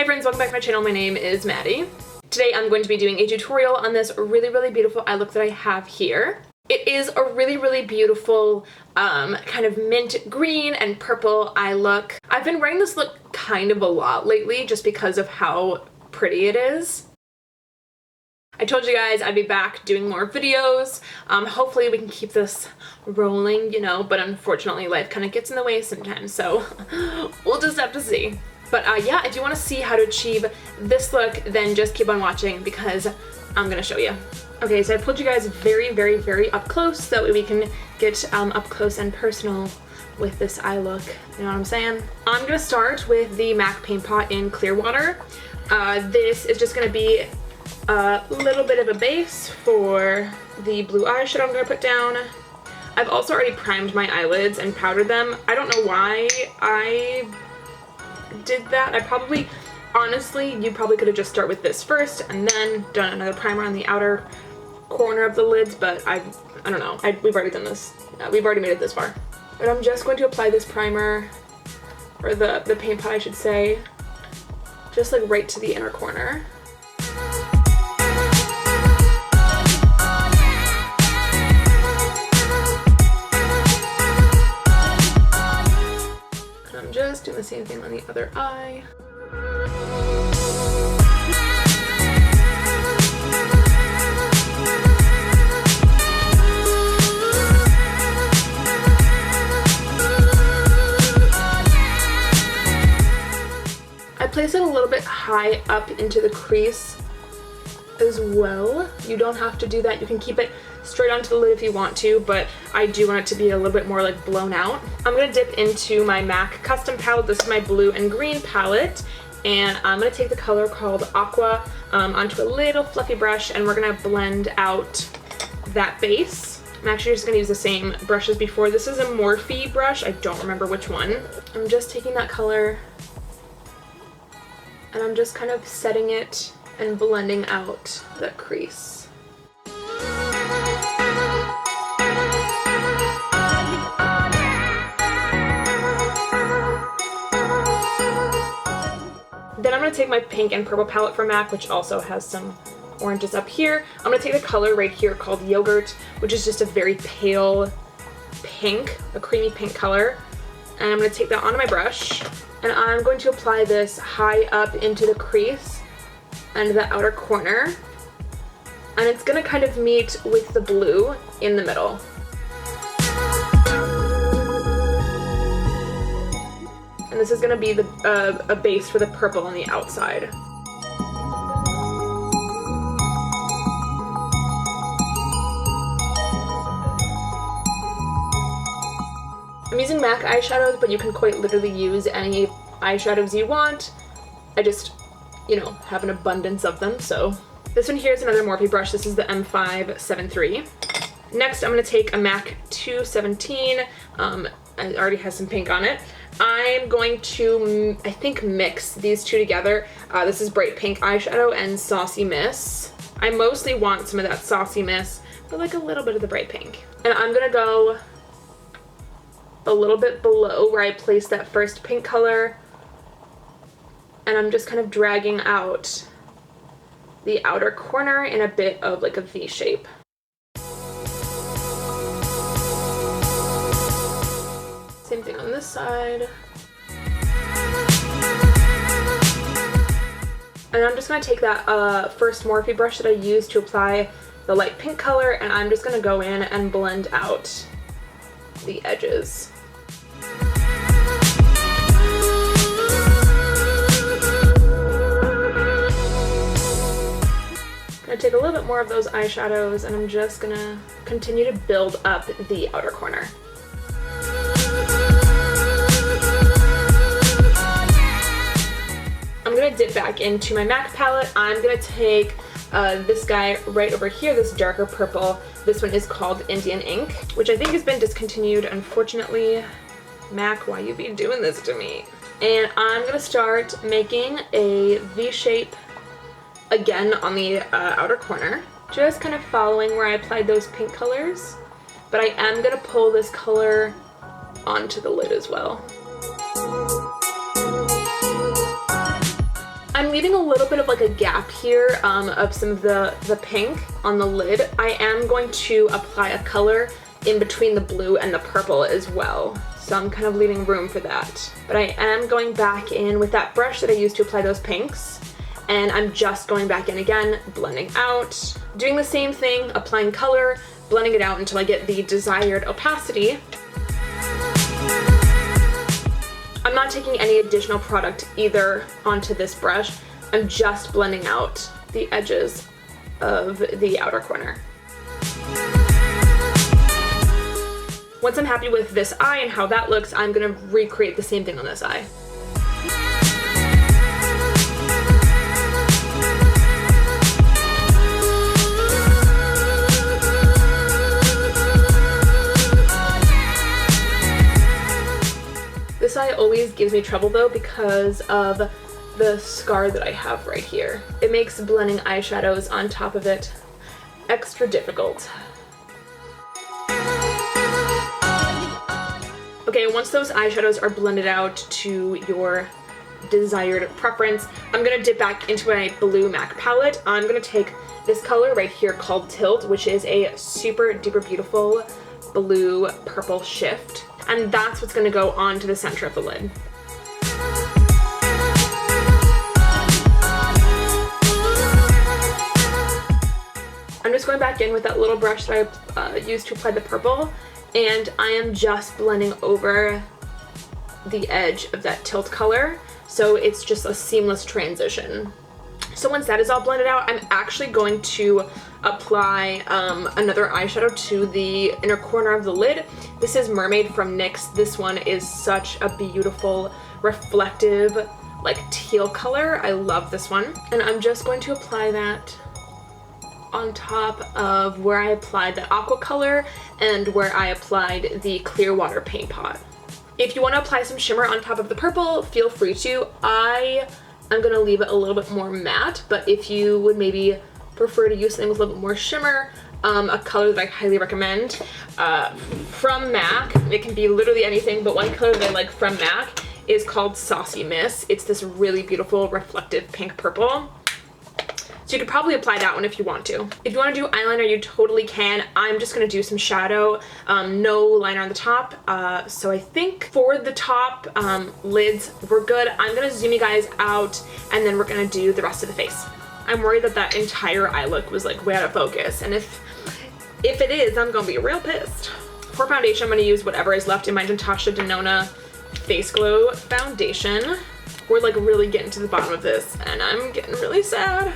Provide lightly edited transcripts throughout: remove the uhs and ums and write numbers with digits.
friends, welcome back to my channel. My name is Maddie. Today I'm going to be doing a tutorial on this really beautiful eye look that I have here. It is a really beautiful kind of mint green and purple eye look. I've been wearing this look kind of a lot lately just because of how pretty it is. I told you guys I'd be back doing more videos. Hopefully we can keep this rolling, you know, but unfortunately life kind of gets in the way sometimes, so we'll just have to see. But yeah, if you want to see how to achieve this look, then just keep on watching because I'm gonna show you. Okay, so I pulled you guys very up close so that we can get up close and personal with this eye look. You know what I'm saying? I'm gonna start with the MAC paint pot in Clearwater. This is just gonna be a little bit of a base for the blue eyeshadow I'm gonna put down. I've also already primed my eyelids and powdered them. I don't know why I did that. Honestly, you probably could have just started with this first and then done another primer on the outer corner of the lids, but I don't know. We've already done this. We've already made it this far. But I'm just going to apply this primer, or the paint pot I should say, just like right to the inner corner. Just doing the same thing on the other eye. I place it a little bit high up into the crease as well. You don't have to do that. You can keep it straight onto the lid if you want to, but I do want it to be a little bit more like blown out. I'm gonna dip into my MAC custom palette. This is my blue and green palette, and I'm gonna take the color called Aqua onto a little fluffy brush, and we're gonna blend out that base. I'm actually just gonna use the same brush as before. This is a Morphe brush. I don't remember which one. I'm just taking that color and I'm just kind of setting it and blending out that crease. Then I'm going to take my pink and purple palette from MAC, which also has some oranges up here. I'm going to take the color right here called Yogurt, which is just a very pale pink, a creamy pink color. And I'm going to take that onto my brush, and I'm going to apply this high up into the crease and the outer corner. And it's going to kind of meet with the blue in the middle. And this is going to be a base for the purple on the outside. I'm using MAC eyeshadows, but you can quite literally use any eyeshadows you want. I just, you know, have an abundance of them, so. This one here is another Morphe brush. This is the M573. Next, I'm going to take a MAC 217. It already has some pink on it. I'm going to, I think, mix these two together. This is Bright Pink Eyeshadow and Saucy Miss. I mostly want some of that Saucy Miss, but like a little bit of the Bright Pink. And I'm going to go a little bit below where I placed that first pink color. And I'm just kind of dragging out the outer corner in a bit of like a V shape. Same thing on this side. And I'm just going to take that first Morphe brush that I used to apply the light pink color, and I'm just going to go in and blend out the edges. I'm going to take a little bit more of those eyeshadows, and I'm just going to continue to build up the outer corner. I'm going to dip back into my MAC palette. I'm going to take this guy right over here, this darker purple. This one is called Indian Ink, which I think has been discontinued, unfortunately. MAC, why you be doing this to me? And I'm going to start making a V shape again on the outer corner, just kind of following where I applied those pink colors. But I am going to pull this color onto the lid as well. I'm leaving a little bit of like a gap here of some of the pink on the lid. I am going to apply a color in between the blue and the purple as well. So I'm kind of leaving room for that. But I am going back in with that brush that I used to apply those pinks. And I'm just going back in again, blending out, doing the same thing, applying color, blending it out until I get the desired opacity. I'm not taking any additional product either onto this brush. I'm just blending out the edges of the outer corner. Once I'm happy with this eye and how that looks, I'm gonna recreate the same thing on this eye. This eye always gives me trouble though because of the scar that I have right here. It makes blending eyeshadows on top of it extra difficult. Okay, once those eyeshadows are blended out to your desired preference, I'm gonna dip back into my blue MAC palette. I'm gonna take this color right here called Tilt, which is a super duper beautiful blue purple shift. And that's what's gonna go onto the center of the lid. I'm just going back in with that little brush that I used to apply the purple, and I am just blending over the edge of that Tilt color, so it's just a seamless transition. So once that is all blended out, I'm actually going to apply another eyeshadow to the inner corner of the lid. This is Mermaid from NYX. This one is such a beautiful, reflective, like teal color. I love this one. And I'm just going to apply that on top of where I applied the aqua color and where I applied the Clearwater paint pot. If you want to apply some shimmer on top of the purple, feel free to. I'm gonna leave it a little bit more matte, but if you would maybe prefer to use something with a little bit more shimmer, a color that I highly recommend from MAC, it can be literally anything, but one color that I like from MAC is called Saucy Miss. It's this really beautiful reflective pink purple. So you could probably apply that one if you want to. If you want to do eyeliner, you totally can. I'm just going to do some shadow, no liner on the top. So I think for the top lids, we're good. I'm going to zoom you guys out, and then we're going to do the rest of the face. I'm worried that that entire eye look was like way out of focus, and if it is, I'm going to be real pissed. For foundation, I'm going to use whatever is left in my Natasha Denona Face Glow foundation. We're like really getting to the bottom of this, and I'm getting really sad.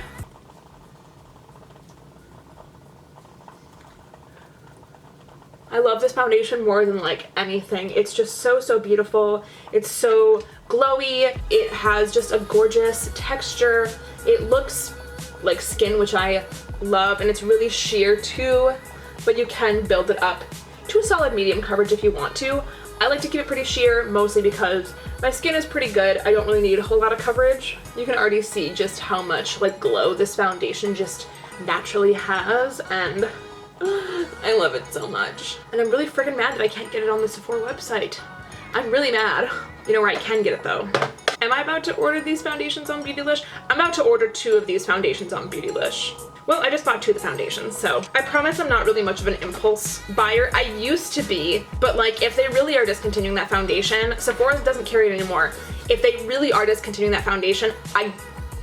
I love this foundation more than like anything. It's just so beautiful. It's so glowy. It has just a gorgeous texture. It looks like skin, which I love, and it's really sheer too, but you can build it up to a solid medium coverage if you want to. I like to keep it pretty sheer, mostly because my skin is pretty good. I don't really need a whole lot of coverage. You can already see just how much like glow this foundation just naturally has, and I love it so much. And I'm really freaking mad that I can't get it on the Sephora website. I'm really mad. You know where I can get it though? Am I about to order these foundations on Beautylish? I'm about to order 2 of these foundations on Beautylish. Well, I just bought 2 of the foundations, so I promise I'm not really much of an impulse buyer. I used to be, but like if they really are discontinuing that foundation, Sephora doesn't carry it anymore. If they really are discontinuing that foundation, I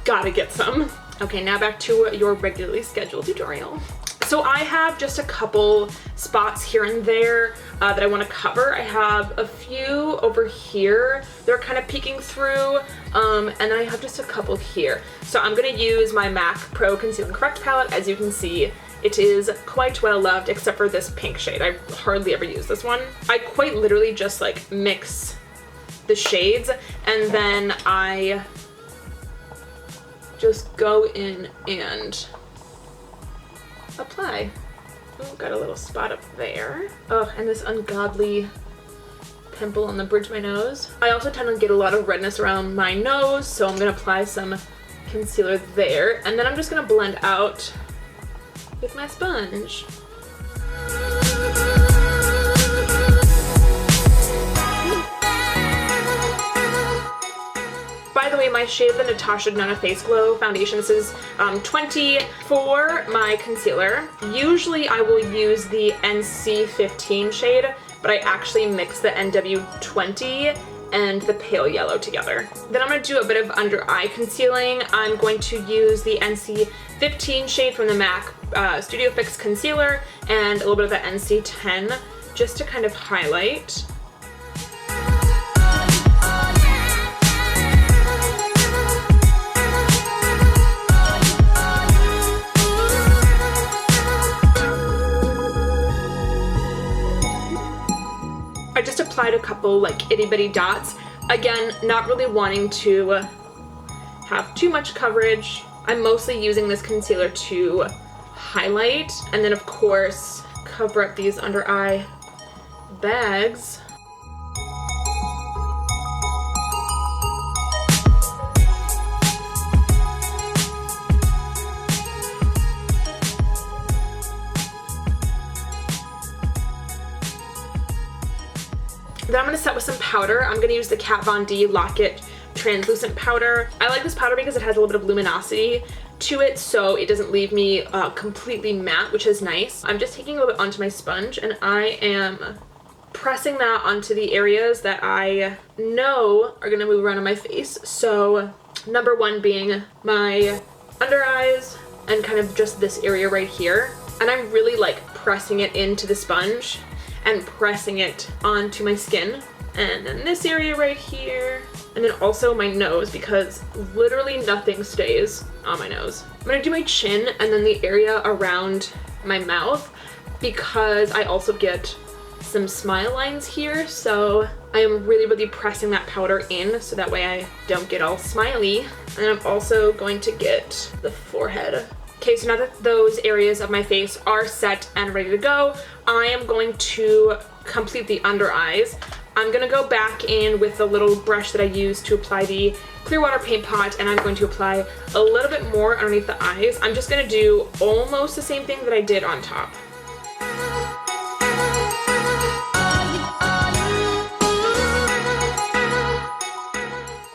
gotta get some. Okay, now back to your regularly scheduled tutorial. So I have just a couple spots here and there that I want to cover. I have a few over here. They're kind of peeking through, and then I have just a couple here. So I'm going to use my MAC Pro Conceal and Correct palette. As you can see, it is quite well loved, except for this pink shade. I hardly ever use this one. I quite literally just like mix the shades, and then I just go in and apply. Oh, got a little spot up there. Oh, and this ungodly pimple on the bridge of my nose. I also tend to get a lot of redness around my nose, so I'm gonna apply some concealer there, and then I'm just gonna blend out with my sponge. By the way, my shade of the Natasha Denona Face Glow foundation. This is 20 for my concealer. Usually I will use the NC15 shade, but I actually mix the NW20 and the pale yellow together. Then I'm going to do a bit of under eye concealing. I'm going to use the NC15 shade from the MAC Studio Fix Concealer and a little bit of the NC10 just to kind of highlight. I just applied a couple like itty bitty dots. Again, not really wanting to have too much coverage. I'm mostly using this concealer to highlight and then of course cover up these under eye bags. Then I'm going to set with some powder. I'm going to use the Kat Von D Lock-It translucent powder. I like this powder because it has a little bit of luminosity to it, so it doesn't leave me completely matte, which is nice. I'm just taking a little bit onto my sponge and I am pressing that onto the areas that I know are going to move around on my face. So number one being my under eyes and kind of just this area right here. And I'm really like pressing it into the sponge and pressing it onto my skin. And then this area right here. And then also my nose, because literally nothing stays on my nose. I'm gonna do my chin and then the area around my mouth because I also get some smile lines here. So I am really, really pressing that powder in so that way I don't get all smiley. And I'm also going to get the forehead. Okay, so now that those areas of my face are set and ready to go, I am going to complete the under eyes. I'm gonna go back in with the little brush that I used to apply the Clearwater paint pot, and I'm going to apply a little bit more underneath the eyes. I'm just gonna do almost the same thing that I did on top.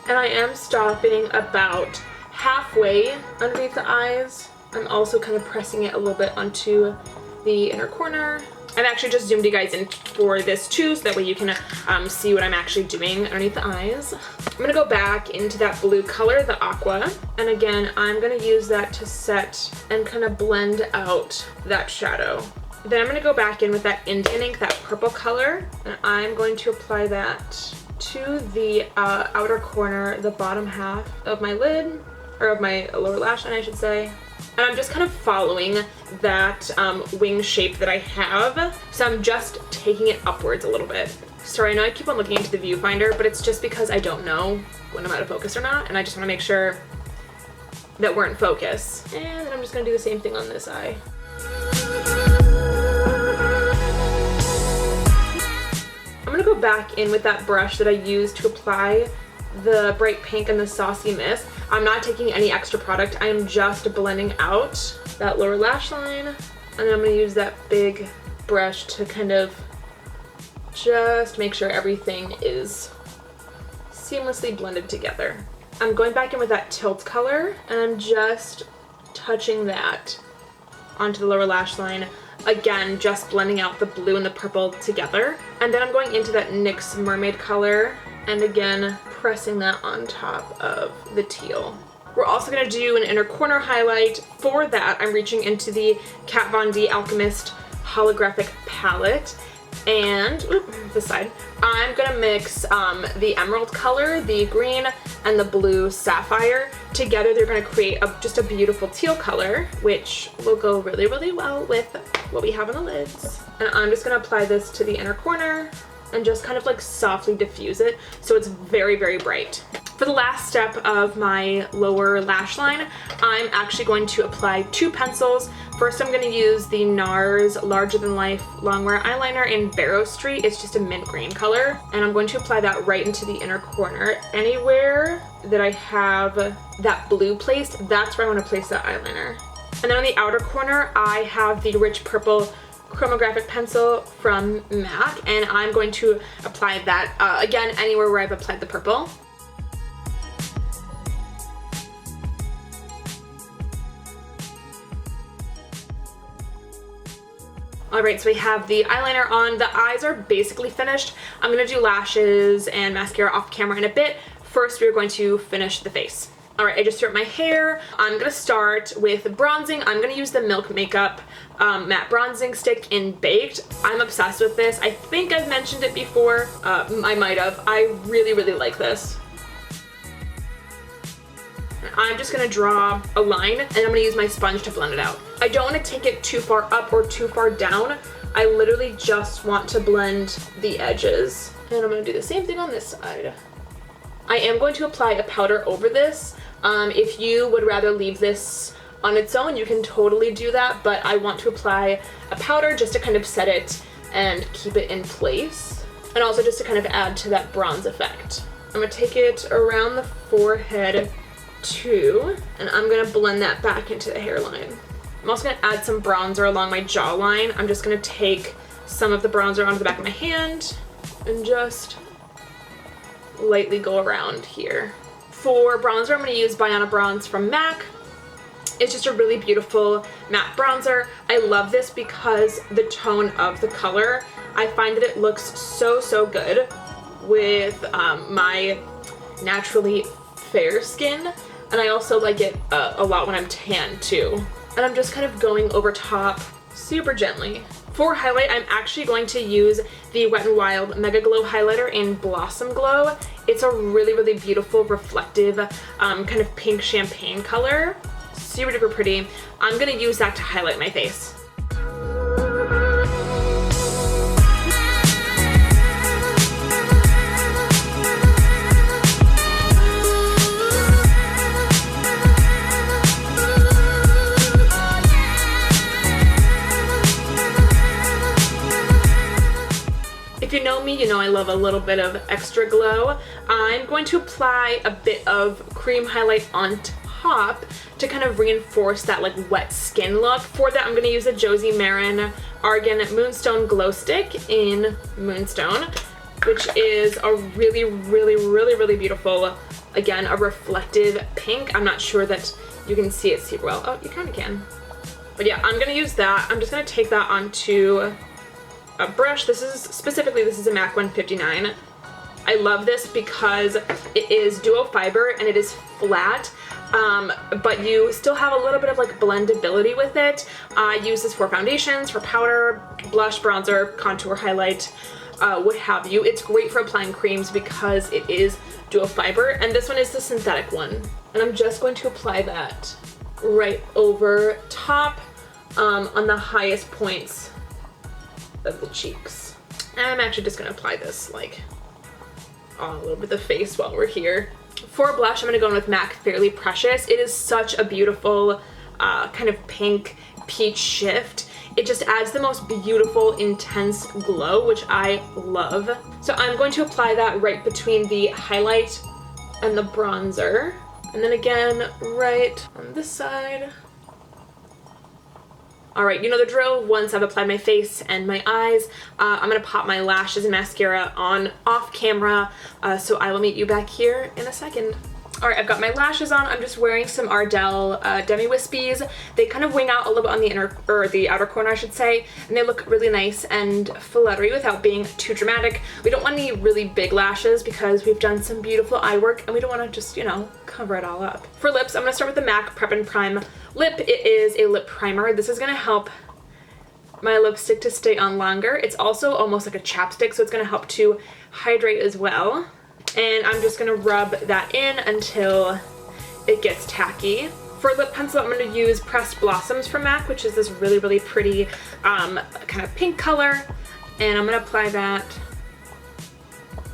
And I am stopping about halfway underneath the eyes. I'm also kind of pressing it a little bit onto the inner corner. I've actually just zoomed you guys in for this too, so that way you can see what I'm actually doing underneath the eyes. I'm gonna go back into that blue color, the aqua, and again, I'm gonna use that to set and kind of blend out that shadow. Then I'm gonna go back in with that Indian ink, that purple color, and I'm going to apply that to the outer corner, the bottom half of my lid, or of my lower lash line, I should say. And I'm just kind of following that wing shape that I have. So I'm just taking it upwards a little bit. Sorry, I know I keep on looking into the viewfinder, but it's just because I don't know when I'm out of focus or not, and I just want to make sure that we're in focus. And then I'm just going to do the same thing on this eye. I'm going to go back in with that brush that I used to apply the bright pink and the saucy mist. I'm not taking any extra product. I am just blending out that lower lash line. And then I'm going to use that big brush to kind of just make sure everything is seamlessly blended together. I'm going back in with that tilt color and I'm just touching that onto the lower lash line. Again, just blending out the blue and the purple together. And then I'm going into that NYX mermaid color and again pressing that on top of the teal. We're also going to do an inner corner highlight. For that, I'm reaching into the Kat Von D Alchemist holographic palette, and this side, I'm going to mix the emerald color, the green, and the blue sapphire. Together they're going to create just a beautiful teal color, which will go really, really well with what we have on the lids. And I'm just going to apply this to the inner corner and just kind of like softly diffuse it so it's very, very bright. For the last step of my lower lash line, I'm actually going to apply two pencils. First, I'm going to use the NARS Larger Than Life Longwear Eyeliner in Barrow Street. It's just a mint green color. And I'm going to apply that right into the inner corner. Anywhere that I have that blue placed, that's where I want to place that eyeliner. And then on the outer corner, I have the rich purple chromographic pencil from MAC, and I'm going to apply that again anywhere where I've applied the purple. Alright, so we have the eyeliner on. The eyes are basically finished. I'm going to do lashes and mascara off camera in a bit. First, we're going to finish the face. Alright, I just threw up my hair. I'm going to start with bronzing. I'm going to use the Milk Makeup matte bronzing stick in Baked. I'm obsessed with this. I think I've mentioned it before. I might have. I really, really like this. I'm just going to draw a line and I'm going to use my sponge to blend it out. I don't want to take it too far up or too far down. I literally just want to blend the edges. And I'm going to do the same thing on this side. I am going to apply a powder over this. If you would rather leave this on its own, you can totally do that, but I want to apply a powder just to kind of set it and keep it in place. And also just to kind of add to that bronze effect. I'm going to take it around the forehead too, and I'm gonna blend that back into the hairline. I'm also gonna add some bronzer along my jawline. I'm just gonna take some of the bronzer onto the back of my hand and just lightly go around here. For bronzer, I'm gonna use Biana Bronze from MAC. It's just a really beautiful matte bronzer. I love this because the tone of the color, I find that it looks so, so good with my naturally fair skin. And I also like it a lot when I'm tan too. And I'm just kind of going over top super gently. For highlight, I'm actually going to use the Wet n Wild Mega Glow highlighter in Blossom Glow. It's a really, really beautiful, reflective, kind of pink champagne color. Super duper pretty. I'm gonna use that to highlight my face. If you know me, you know I love a little bit of extra glow. I'm going to apply a bit of cream highlight on top to kind of reinforce that like wet skin look. For that, I'm going to use a Josie Maran Argan Moonstone Glow Stick in Moonstone, which is a really, really, really, really beautiful, again, a reflective pink. I'm not sure that you can see it super well. Oh, you kind of can. But yeah, I'm going to use that. I'm just going to take that onto a brush. This is a MAC 159. I love this because it is duo fiber and it is flat, but you still have a little bit of like blendability with it. I use this for foundations, for powder, blush, bronzer, contour, highlight, what have you. It's great for applying creams because it is duo fiber, and this one is the synthetic one. And I'm just going to apply that right over top on the highest points of the cheeks. And I'm actually just gonna apply this like all over the face while we're here. For blush, I'm gonna go in with MAC Fairly Precious. It is such a beautiful kind of pink peach shift. It just adds the most beautiful, intense glow, which I love. So I'm going to apply that right between the highlight and the bronzer. And then again, right on this side. Alright, you know the drill. Once I've applied my face and my eyes, I'm going to pop my lashes and mascara on off camera, so I will meet you back here in a second. Alright, I've got my lashes on. I'm just wearing some Ardell Demi Wispies. They kind of wing out a little bit on the inner, or the outer corner I should say, and they look really nice and fluttery without being too dramatic. We don't want any really big lashes because we've done some beautiful eye work and we don't want to just, you know, cover it all up. For lips, I'm going to start with the MAC Prep and Prime Lip. It is a lip primer. This is going to help my lipstick to stay on longer. It's also almost like a chapstick, so it's going to help to hydrate as well. And I'm just going to rub that in until it gets tacky. For lip pencil, I'm going to use Pressed Blossoms from MAC, which is this really, really pretty kind of pink color. And I'm going to apply that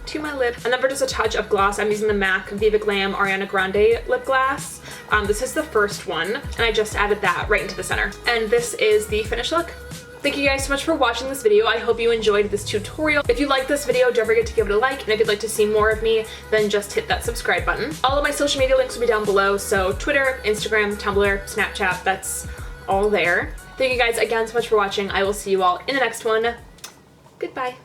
to my lip. And then for just a touch of gloss, I'm using the MAC Viva Glam Ariana Grande lip gloss. This is the first one, and I just added that right into the center. And this is the finished look. Thank you guys so much for watching this video. I hope you enjoyed this tutorial. If you liked this video, don't forget to give it a like, and if you'd like to see more of me, then just hit that subscribe button. All of my social media links will be down below, so Twitter, Instagram, Tumblr, Snapchat, that's all there. Thank you guys again so much for watching. I will see you all in the next one. Goodbye.